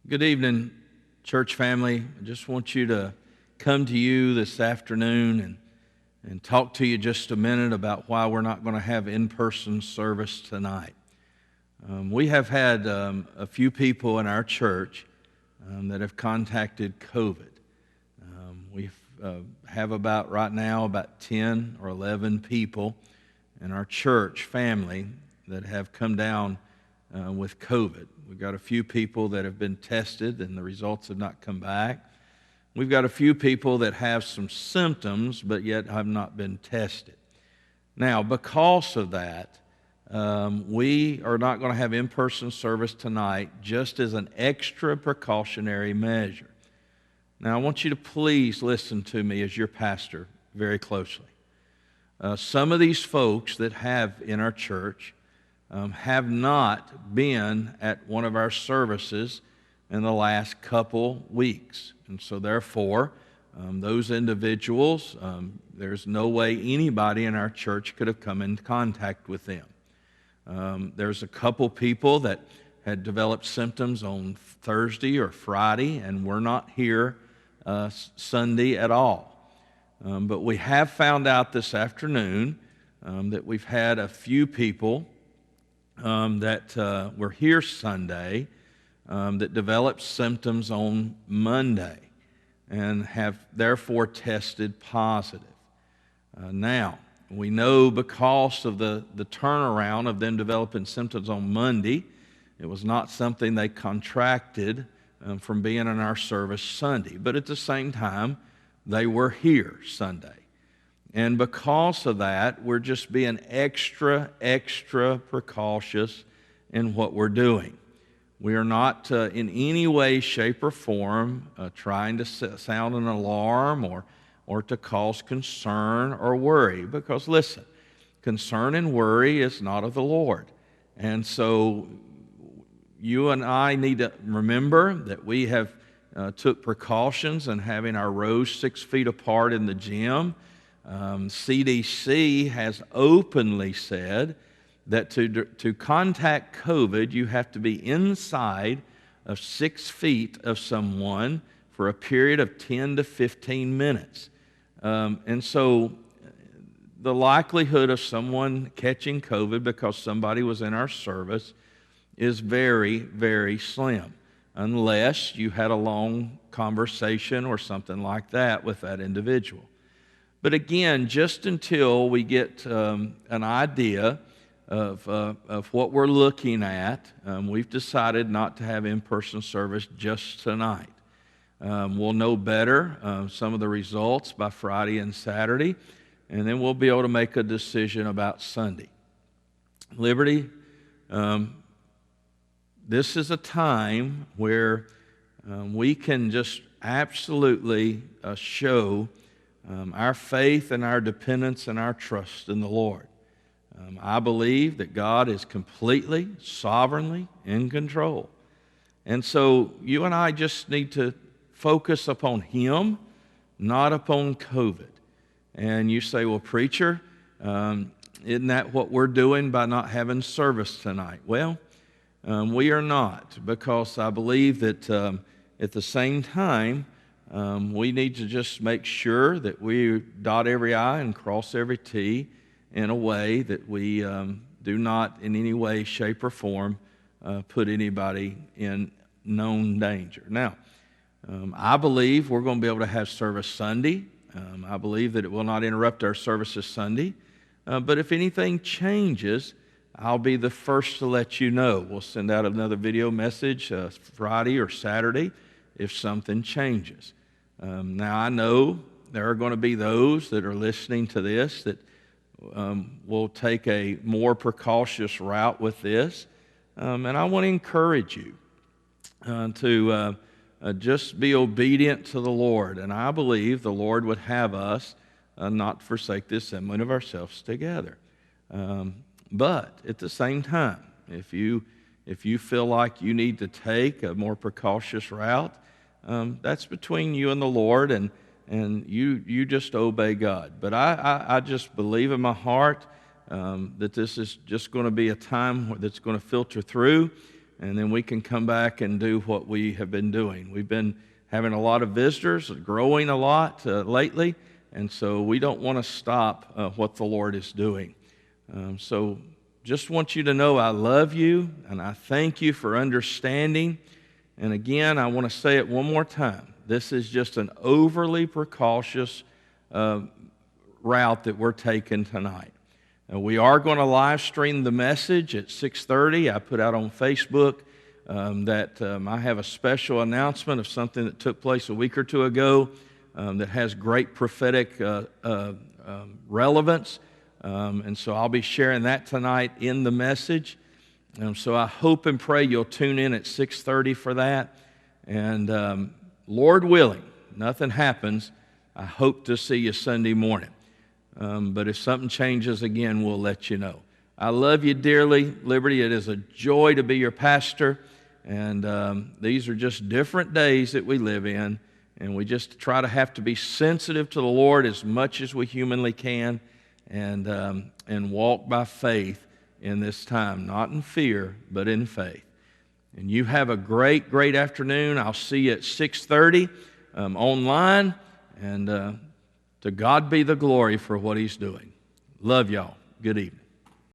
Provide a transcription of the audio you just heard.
Good evening, church family. I just want you to come to you this afternoon and talk to you just a minute about why we're not going to have in-person service tonight. We have had a few people in our church that have contacted COVID. We have right now about 10 or 11 people in our church family that have come down with COVID. We've got a few people that have been tested and the results have not come back. We've got a few people that have some symptoms but yet have not been tested. Now, because of that, we are not going to have in-person service tonight just as an extra precautionary measure. Now, I want you to please listen to me as your pastor very closely. Some of these folks that have in our church have not been at one of our services in the last couple weeks. And so therefore, those individuals, there's no way anybody in our church could have come in contact with them. There's a couple people that had developed symptoms on Thursday or Friday and were not here Sunday at all. But we have found out this afternoon that we've had a few people that were here Sunday that developed symptoms on Monday and have therefore tested positive. Now, we know because of the turnaround of them developing symptoms on Monday, it was not something they contracted from being in our service Sunday. But at the same time, they were here Sunday. And because of that, we're just being extra precautious in what we're doing. We are not in any way, shape, or form trying to sound an alarm or to cause concern or worry. Because listen, concern and worry is not of the Lord. And so you and I need to remember that we have took precautions in having our rows 6 feet apart in the gym. CDC has openly said that to contact COVID, you have to be inside of 6 feet of someone for a period of 10 to 15 minutes. And so the likelihood of someone catching COVID because somebody was in our service is very, very slim, unless you had a long conversation or something like that with that individual. But again, just until we get an idea of what we're looking at, we've decided not to have in-person service just tonight. We'll know better some of the results by Friday and Saturday, and then we'll be able to make a decision about Sunday. Liberty, this is a time where we can just absolutely show our faith and our dependence and our trust in the Lord. I believe that God is completely, sovereignly in control. And so you and I just need to focus upon Him, not upon COVID. And you say, well, preacher, isn't that what we're doing by not having service tonight? Well, we are not, because I believe that at the same time, we need to just make sure that we dot every I and cross every T in a way that we do not in any way, shape, or form put anybody in known danger. Now, I believe we're going to be able to have service Sunday. I believe that it will not interrupt our services Sunday. But if anything changes, I'll be the first to let you know. We'll send out another video message Friday or Saturday if something changes. Now, I know there are going to be those that are listening to this that will take a more precautious route with this. And I want to encourage you to just be obedient to the Lord. And I believe the Lord would have us not forsake the assembling of ourselves together. But at the same time, if you feel like you need to take a more precautious route, that's between you and the Lord, and you just obey God. But I just believe in my heart that this is just going to be a time that's going to filter through, and then we can come back and do what we have been doing. We've been having a lot of visitors, growing a lot lately, and so we don't want to stop what the Lord is doing. So just want you to know I love you, and I thank you for understanding. And again, I want to say it one more time. This is just an overly precautious route that we're taking tonight. We are going to live stream the message at 6:30. I put out on Facebook that I have a special announcement of something that took place a week or two ago that has great prophetic relevance. And so I'll be sharing that tonight in the message. So I hope and pray you'll tune in at 6:30 for that. And Lord willing, nothing happens, I hope to see you Sunday morning. But if something changes again, we'll let you know. I love you dearly, Liberty. It is a joy to be your pastor. And these are just different days that we live in. And we just try to have to be sensitive to the Lord as much as we humanly can. And walk by faith in this time, not in fear, but in faith. And you have a great, great afternoon. I'll see you at 6:30 online, and to God be the glory for what He's doing. Love y'all. Good evening.